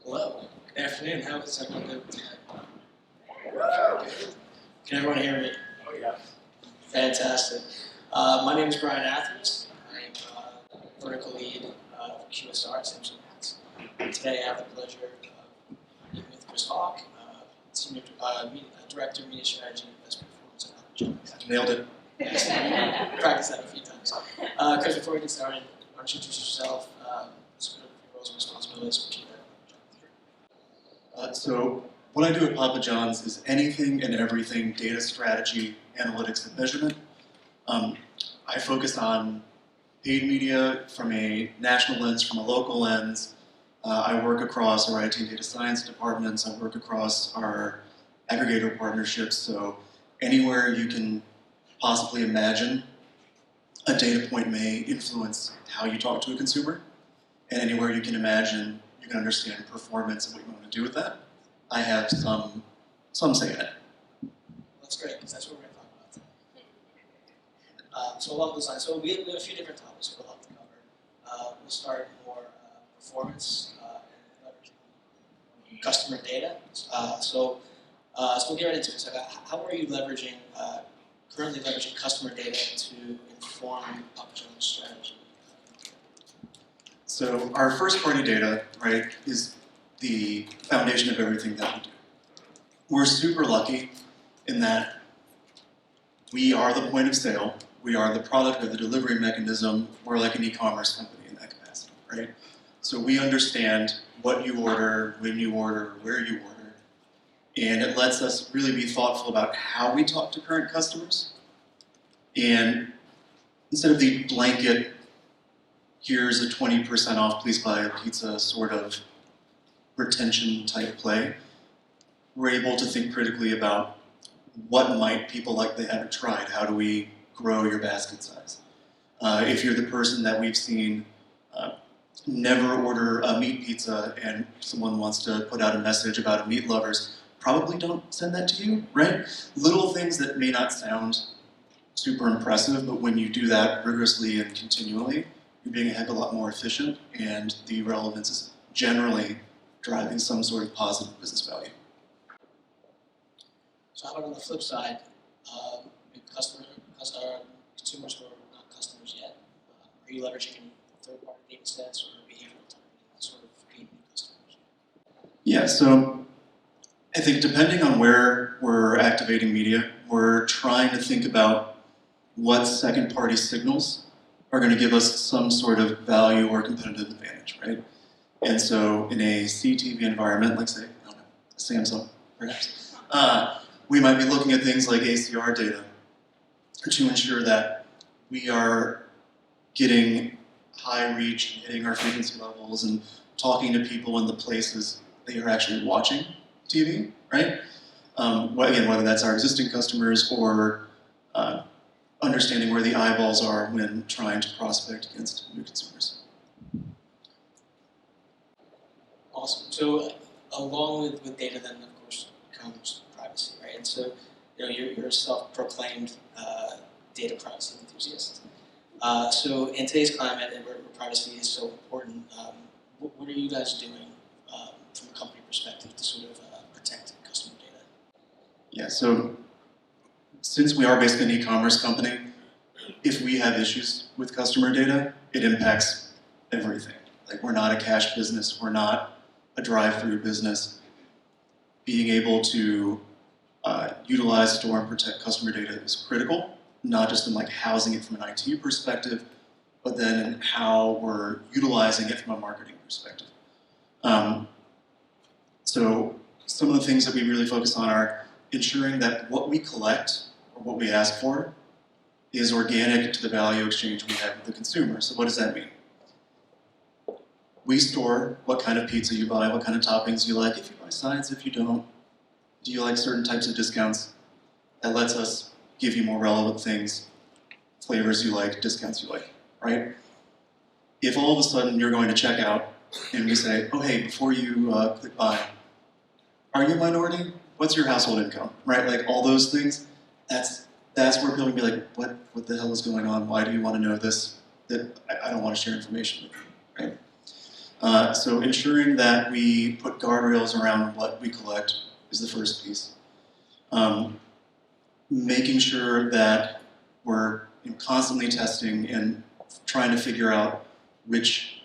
Hello. Good afternoon. How is everyone doing tonight? Can everyone hear me? Oh, yeah. Fantastic. My name is Brian Atheras. I'm vertical lead of QSR at Simpson Hats. Today I have the pleasure of meeting with Chris Hawk, Senior Director of Media Strategy and Best Performance at Adtech. Nailed it. Practiced that a few times. Chris, before we get started, why don't you introduce yourself, sort of your roles and responsibilities, what you do. So what I do at Papa John's is anything and everything data strategy, analytics, and measurement. I focus on paid media from a national lens, from a local lens. I work across our IT and data science departments. I work across our aggregator partnerships. So anywhere you can possibly imagine a data point may influence how you talk to a consumer, and anywhere you can imagine you can understand performance and what you want to do with that, I have some say in it. That's great, because that's what we're going to talk about today. So along those lines, so we have a few different topics we'll have to cover. We'll start more performance and leveraging customer data. So we'll get right into it. So how are you currently leveraging customer data to inform Papa John's strategy? So our first-party data, right, is the foundation of everything that we do. We're super lucky in that we are the point of sale, we are the product or the delivery mechanism, we're like an e-commerce company in that capacity, right? So we understand what you order, when you order, where you order, and it lets us really be thoughtful about how we talk to current customers. And instead of the blanket, here's a 20% off, please buy a pizza sort of retention type play, we're able to think critically about what might people like they haven't tried. How do we grow your basket size? If you're the person that we've seen never order a meat pizza and someone wants to put out a message about a meat lovers, probably don't send that to you, right? Little things that may not sound super impressive, but when you do that rigorously and continually, you're being a heck of a lot more efficient, and the relevance is generally driving some sort of positive business value. So how about on the flip side, consumers who are not customers yet, are you leveraging any third-party data sets or behavioral targeting to sort of gain new customers? Yeah, so I think depending on where we're activating media, we're trying to think about what second-party signals are going to give us some sort of value or competitive advantage, right? And so in a CTV environment, like say, I don't know, Samsung, perhaps, we might be looking at things like ACR data to ensure that we are getting high reach, hitting our frequency levels, and talking to people in the places they are actually watching TV, right? Again, whether that's our existing customers or understanding where the eyeballs are when trying to prospect against new consumers. Awesome. So along with data then, of course, comes privacy, right? And so you're a self-proclaimed data privacy enthusiast. So in today's climate and where privacy is so important, what are you guys doing from a company perspective to sort of protect customer data? Yeah, so since we are basically an e-commerce company, if we have issues with customer data, it impacts everything. Like, we're not a cash business, we're not a drive-through business. Being able to utilize, store, and protect customer data is critical, not just in like housing it from an IT perspective, but then in how we're utilizing it from a marketing perspective. So some of the things that we really focus on are ensuring that what we collect or what we ask for is organic to the value exchange we have with the consumer. So what does that mean? We store what kind of pizza you buy, what kind of toppings you like, if you buy sides, if you don't. Do you like certain types of discounts? That lets us give you more relevant things, flavors you like, discounts you like, right? If all of a sudden you're going to check out and we say, oh hey, before you click buy, are you a minority? What's your household income, right? Like all those things, that's where people can be like, what the hell is going on? Why do you want to know this? That I don't want to share information with you, right? So ensuring that we put guardrails around what we collect is the first piece. Making sure that we're constantly testing and trying to figure out which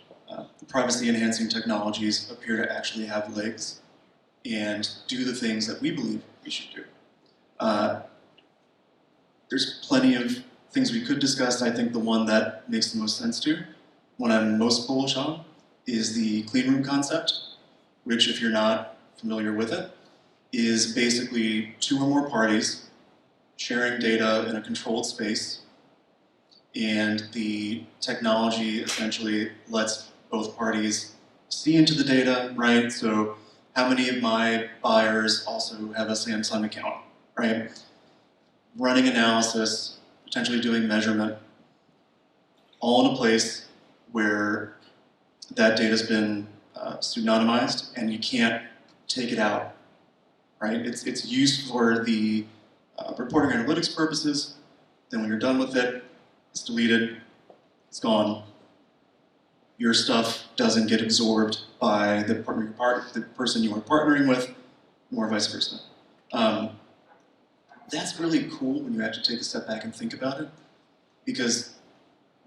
privacy-enhancing technologies appear to actually have legs and do the things that we believe we should do. There's plenty of things we could discuss. I think the one that makes the most sense to, one I'm most bullish on, is the clean room concept, which, if you're not familiar with it, is basically two or more parties sharing data in a controlled space, and the technology essentially lets both parties see into the data, right? So how many of my buyers also have a Samsung account, right? Running analysis, potentially doing measurement, all in a place where that data's been pseudonymized and you can't take it out, right? It's used for the reporting analytics purposes. Then when you're done with it, it's deleted, it's gone. Your stuff doesn't get absorbed by the person you are partnering with, or vice versa. That's really cool when you have to take a step back and think about it, because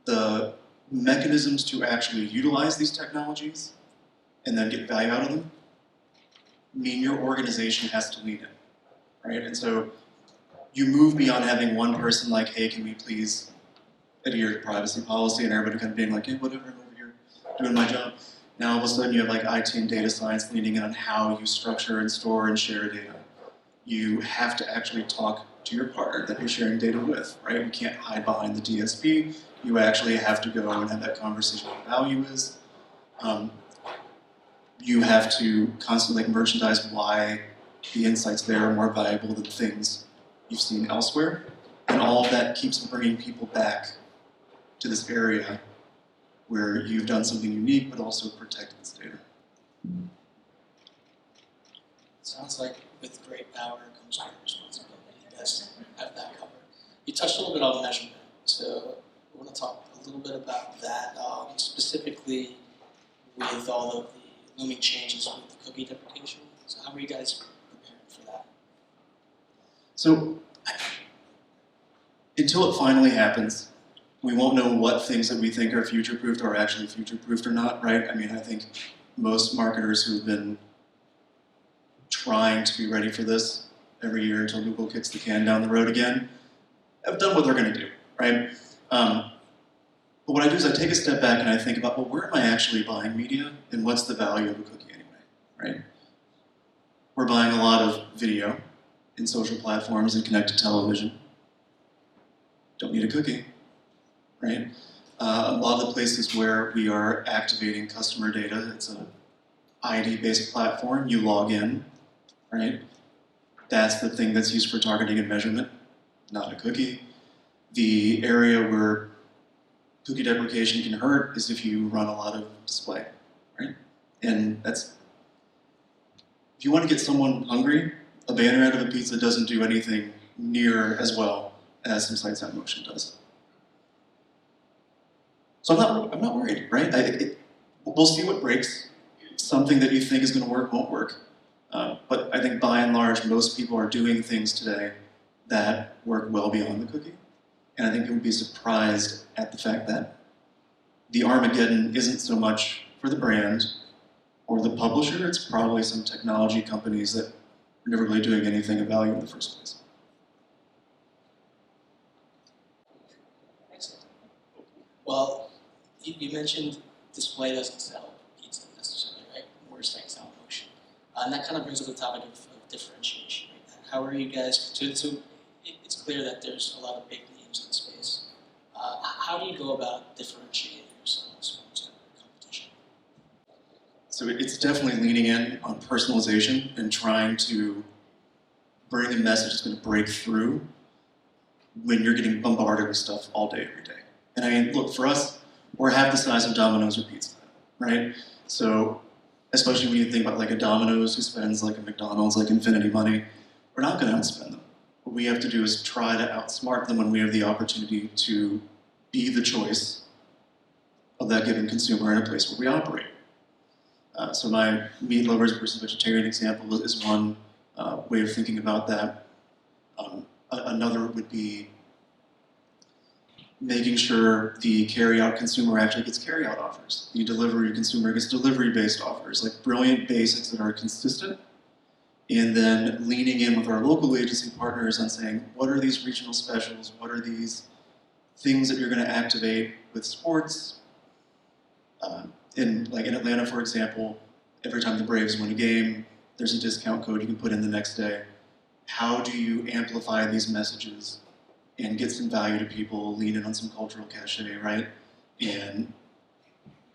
the mechanisms to actually utilize these technologies and then get value out of them mean your organization has to lean in, right? And so you move beyond having one person like, hey, can we please adhere to privacy policy, and everybody kind of being like, hey, whatever, I'm over here doing my job. Now all of a sudden you have like IT and data science leaning in on how you structure and store and share data. You have to actually talk to your partner that you're sharing data with, right? You can't hide behind the DSP. You actually have to go and have that conversation what value is. You have to constantly merchandise why the insights there are more valuable than things you've seen elsewhere. And all of that keeps bringing people back to this area where you've done something unique but also protected this data. Sounds like with great power comes great responsibility. You guys have that covered. You touched a little bit on measurement, so I want to talk a little bit about that, specifically with all of the looming changes with the cookie deprecation. So how are you guys preparing for that? So until it finally happens, we won't know what things that we think are future-proofed are actually future-proofed or not, right? I mean, I think most marketers who've been trying to be ready for this every year until Google kicks the can down the road again have done what they're going to do, right? But what I do is I take a step back and I think about, well, where am I actually buying media and what's the value of a cookie anyway, right? We're buying a lot of video in social platforms and connected television. Don't need a cookie, right? A lot of the places where we are activating customer data, it's an ID-based platform, you log in, right? That's the thing that's used for targeting and measurement, not a cookie. The area where cookie deprecation can hurt is if you run a lot of display, right? And that's, if you want to get someone hungry, a banner ad of a pizza doesn't do anything near as well as some sites on motion does. So I'm not worried, right? We'll see what breaks. Something that you think is going to work won't work. But I think by and large, most people are doing things today that work well beyond the cookie. And I think you would be surprised at the fact that the Armageddon isn't so much for the brand or the publisher, it's probably some technology companies that are never really doing anything of value in the first place. Excellent. Well, you mentioned display doesn't sell pizza necessarily, right? We're saying sell motion. And that kind of brings up the topic of differentiation. Right? How are you guys, so it's clear that there's a lot of big names in the space. How do you go about differentiating yourselves from competition? So it's definitely leaning in on personalization and trying to bring a message that's going to break through when you're getting bombarded with stuff all day, every day. And I mean, look, for us, we're half the size of Domino's or Pizza Hut, right? So, especially when you think about like a Domino's who spends like a McDonald's like infinity money, we're not going to outspend them. What we have to do is try to outsmart them when we have the opportunity to be the choice of that given consumer in a place where we operate. So my meat lovers versus vegetarian example is one way of thinking about that. Another would be making sure the carry-out consumer actually gets carry-out offers. The delivery consumer gets delivery-based offers, like brilliant basics that are consistent, and then leaning in with our local agency partners on saying, what are these regional specials? What are these things that you're going to activate with sports? In Atlanta, for example, every time the Braves win a game, there's a discount code you can put in the next day. How do you amplify these messages and get some value to people, lean in on some cultural cachet, right? And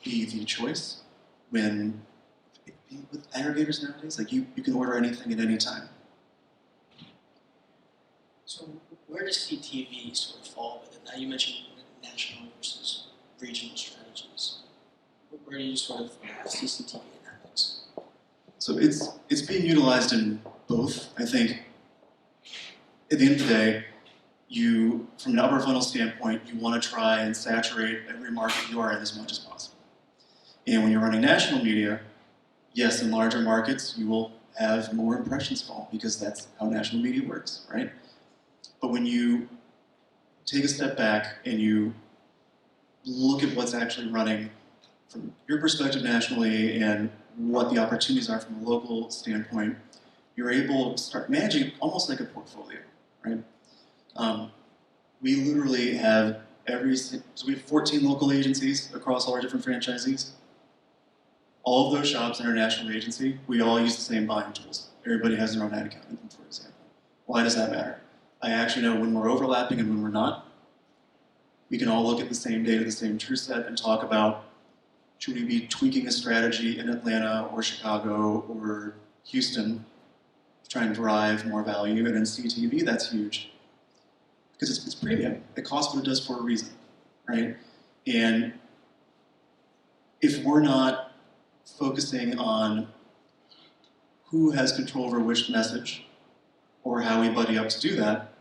be the choice when, with aggregators nowadays, like you can order anything at any time. So where does CTV sort of fall with it? Now you mentioned national versus regional strategies. Where do you sort of see CTV in that mix? So it's being utilized in both. I think at the end of the day, from an upper funnel standpoint, you want to try and saturate every market you are in as much as possible. And when you're running national media, yes, in larger markets, you will have more impressions fall because that's how national media works, right? But when you take a step back and you look at what's actually running from your perspective nationally and what the opportunities are from a local standpoint, you're able to start managing almost like a portfolio, right? We literally have so we have 14 local agencies across all our different franchisees. All of those shops in our national agency, we all use the same buying tools. Everybody has their own ad account, for example. Why does that matter? I actually know when we're overlapping and when we're not. We can all look at the same data, the same true set, and talk about, should we be tweaking a strategy in Atlanta or Chicago or Houston to try and drive more value? And in CTV, that's huge. Because it's premium. It costs what it does for a reason, right? And if we're not focusing on who has control over which message or how we buddy up to do that,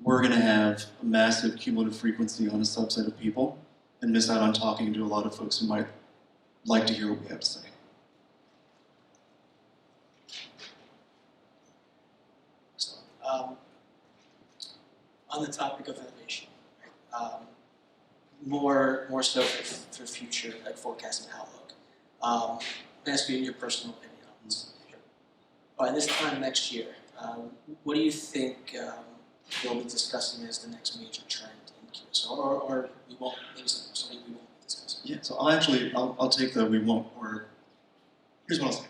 we're going to have a massive cumulative frequency on a subset of people and miss out on talking to a lot of folks who might like to hear what we have to say. On the topic of innovation, right? More so for future like forecasting outlook. I'm ask you your personal opinion on this. By this time next year, what do you think we'll be discussing as the next major trend in QSR, or we won't? Maybe something we won't discuss. Yeah, so I'll take the we won't, or here's what I'll say.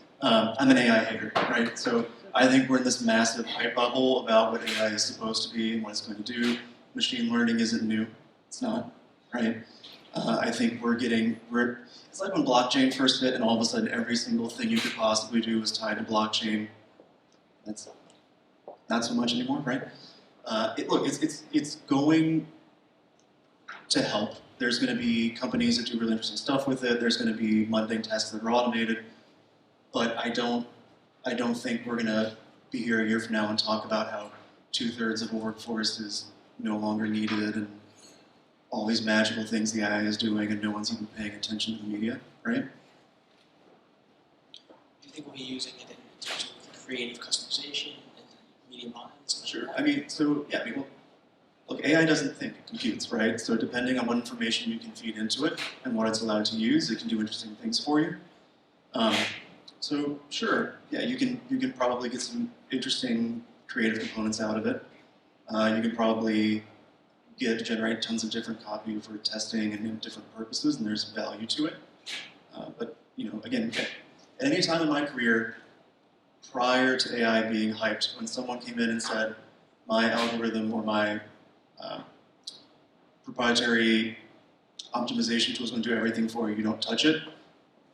I'm an AI hater, right? So I think we're in this massive hype bubble about what AI is supposed to be and what it's going to do. Machine learning isn't new. It's not, right? I think it's like when blockchain first hit and all of a sudden every single thing you could possibly do was tied to blockchain. That's not so much anymore, right? It's going to help. There's going to be companies that do really interesting stuff with it. There's going to be mundane tasks that are automated. But I don't think we're going to be here a year from now and talk about how 2/3 of the workforce is no longer needed and all these magical things the AI is doing and no one's even paying attention to the media, right? Do you think we'll be using it in terms of creative customization and media buying? Sure. Look, AI doesn't think, it computes, right? So depending on what information you can feed into it and what it's allowed to use, it can do interesting things for you. So sure, yeah, you can probably get some interesting creative components out of it. You can probably generate tons of different copy for testing and different purposes, and there's value to it. But again, at any time in my career, prior to AI being hyped, when someone came in and said, my algorithm or my proprietary optimization tool is going to do everything for you, you don't touch it,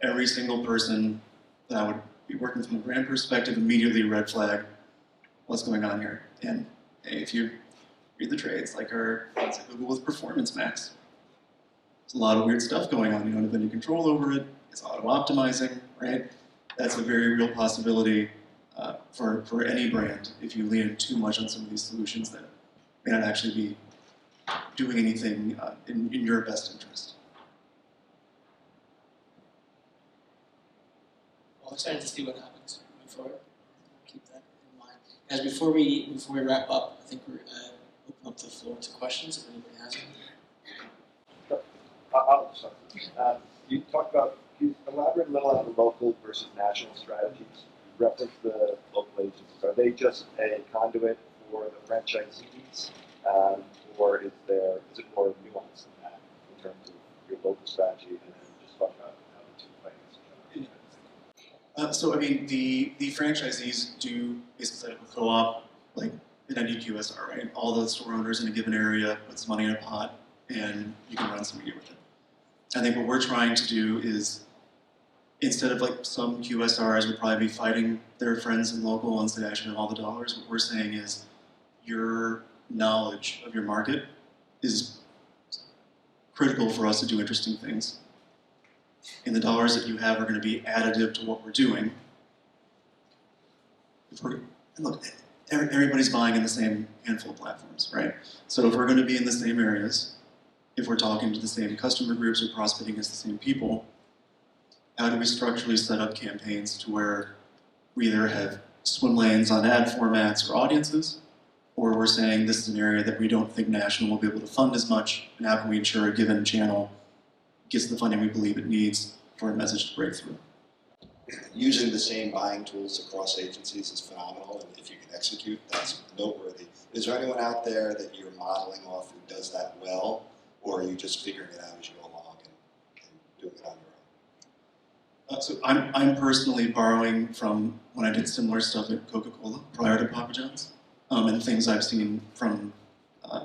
every single person that I would be working from a brand perspective immediately red flag what's going on here. And if you read the trades, like Google with Performance Max, there's a lot of weird stuff going on. You don't have any control over it. It's auto-optimizing, right? That's a very real possibility for any brand if you lean in too much on some of these solutions that may not actually be doing anything in your best interest. excited to see what happens moving forward. Keep that in mind. Guys, before we wrap up, I think we're open up the floor to questions if anybody has any. I'll start. You talked about, can you elaborate a little on the local versus national strategies? You referenced the local agencies. Are they just a conduit for the franchisees, or is it more nuanced than that in terms of your local strategy, and then just talk about how the two play against each other? So I mean, the franchisees do basically set up a co-op, like in any QSR, right? All the store owners in a given area puts money in a pot, and you can run some media with it. I think what we're trying to do is, instead of like some QSRs would probably be fighting their friends and local ones that actually have all the dollars, what we're saying is your knowledge of your market is critical for us to do interesting things. And the dollars that you have are going to be additive to what we're doing. Look, everybody's buying in the same handful of platforms, right? So if we're going to be in the same areas, if we're talking to the same customer groups or prospecting against the same people, how do we structurally set up campaigns to where we either have swim lanes on ad formats or audiences, or we're saying this is an area that we don't think national will be able to fund as much, and how can we ensure a given channel gets the funding we believe it needs for a message to break through? Using the same buying tools across agencies is phenomenal, and if you can execute, that's noteworthy. Is there anyone out there that you're modeling off who does that well, or are you just figuring it out as you go along and doing it on your own? So I'm personally borrowing from when I did similar stuff at Coca-Cola prior to Papa John's, and things I've seen from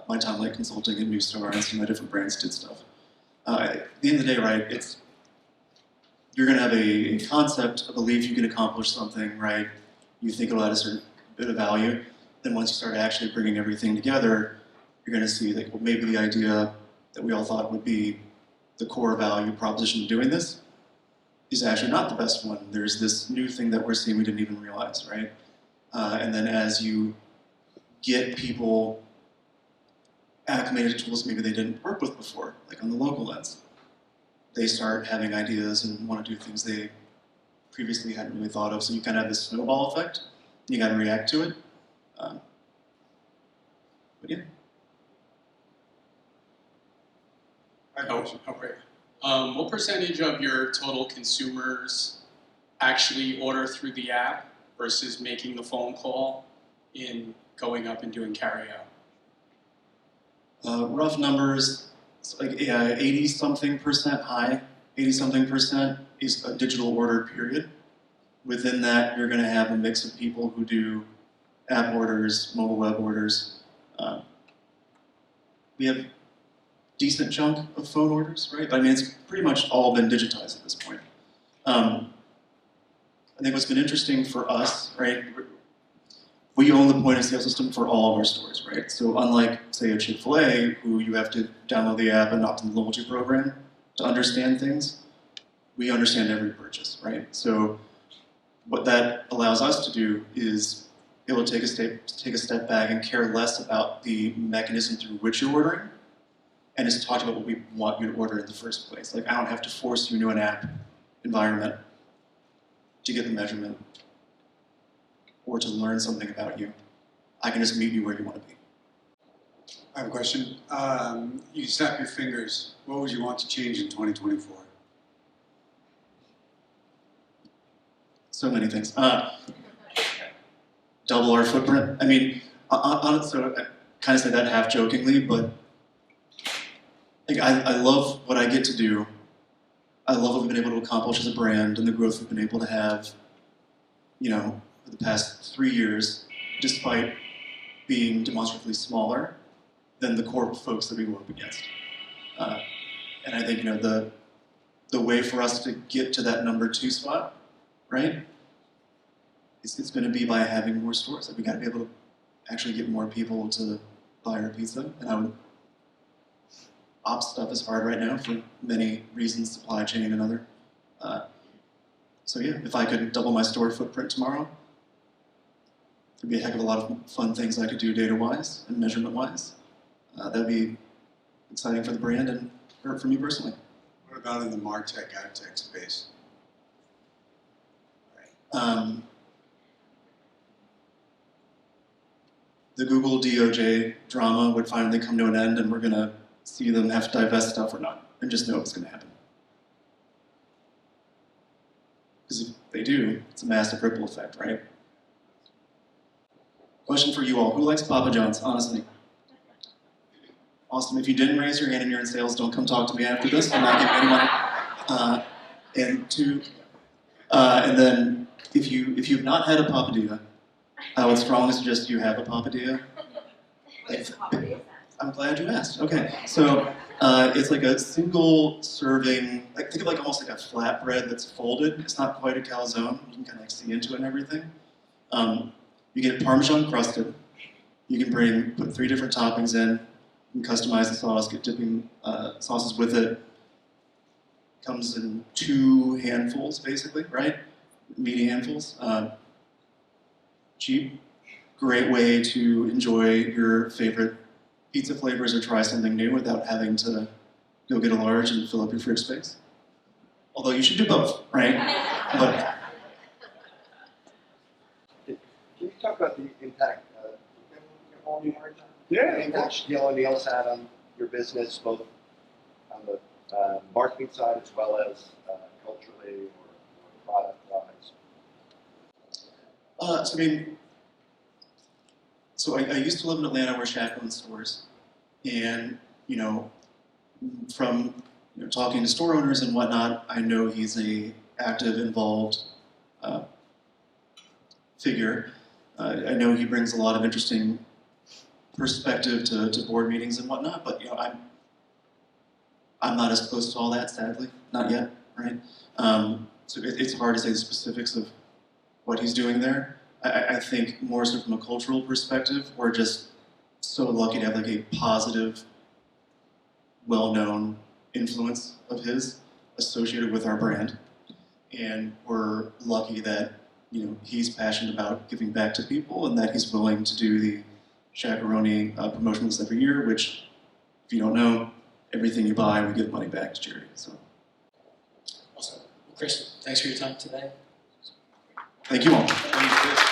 my time like consulting at Newstar and some of my different brands did stuff. At the end of the day, right, you're going to have a concept, a belief you can accomplish something, right? You think it'll add a certain bit of value. Then once you start actually bringing everything together, you're going to see that, well, maybe the idea that we all thought would be the core value proposition of doing this is actually not the best one. There's this new thing that we're seeing we didn't even realize, right? And then as you get people acclimated to tools maybe they didn't work with before, like on the local lens, they start having ideas and want to do things they previously hadn't really thought of. So you kind of have this snowball effect, and you got to react to it. But yeah. What percentage of your total consumers actually order through the app versus making the phone call in going up and doing carryout? Rough numbers, it's like 80-something% high, 80-something% is a digital order period. Within that, you're going to have a mix of people who do app orders, mobile web orders. We have decent chunk of phone orders, right? But I mean, it's pretty much all been digitized at this point. I think what's been interesting for us, right? We own the point of sale system for all of our stores, right? So unlike, say, a Chick-fil-A, who you have to download the app and opt in the loyalty program to understand things, we understand every purchase, right? So what that allows us to do is be able to take a step back and care less about the mechanism through which you're ordering, and just talk about what we want you to order in the first place. Like, I don't have to force you into an app environment to get the measurement or to learn something about you. I can just meet you where you want to be. I have a question. You snap your fingers. What would you want to change in 2024? So many things. Double our footprint. I mean, so I kind of say that half jokingly, but like, I love what I get to do. I love what we've been able to accomplish as a brand and the growth we've been able to have, you know, for the past 3 years, despite being demonstrably smaller than the core folks that we go up against. And I think, you know, the way for us to get to that number 2 spot, right, it's going to be by having more stores. Like, we got to be able to actually get more people to buy our pizza. And ops stuff is hard right now for many reasons, supply chain and other. So yeah, if I could double my store footprint tomorrow, there'd be a heck of a lot of fun things I could do data-wise and measurement-wise. That'd be exciting for the brand and for me personally. What about in the Martech, Adtech space? Right. the Google DOJ drama would finally come to an end and we're going to see them have to divest stuff or not, and just know it's going to happen. Because if they do, it's a massive ripple effect, right? Question for you all, who likes Papa John's, honestly? Awesome, if you didn't raise your hand and you're in sales, don't come talk to me after this, I'm not giving any money. And then, if you've not had a papadilla, I would strongly suggest you have a papadilla. I'm glad you asked. Okay, so it's like a single serving, like think of like almost like a flatbread that's folded. It's not quite a calzone. You can kind of like see into it and everything. You get Parmesan crusted. You can put 3 different toppings in. You can customize the sauce, get dipping sauces with it. Comes in 2 handfuls, basically, right? Meaty handfuls. Cheap. Great way to enjoy your favorite pizza flavors or try something new without having to go get a large and fill up your fridge space. Although you should do both, right? But Can you talk about the impact Yeah. impact Shaquille O'Neal's had on your business, both on the marketing side as well as culturally or product-wise? I used to live in Atlanta where Shaq owned stores, and from talking to store owners and whatnot, I know he's a active, involved figure. I know he brings a lot of interesting perspective to board meetings and whatnot, but I'm not as close to all that, sadly, not yet, right? So it's hard to say the specifics of what he's doing there. I think more so from a cultural perspective, we're just so lucky to have like a positive, well-known influence of his associated with our brand. And we're lucky that he's passionate about giving back to people and that he's willing to do the Shaq-a-Roni promotions every year, which, if you don't know, everything you buy, we give money back to charity. So. Awesome. Well, Chris, thanks for your time today. Thank you all. Thank you, Chris.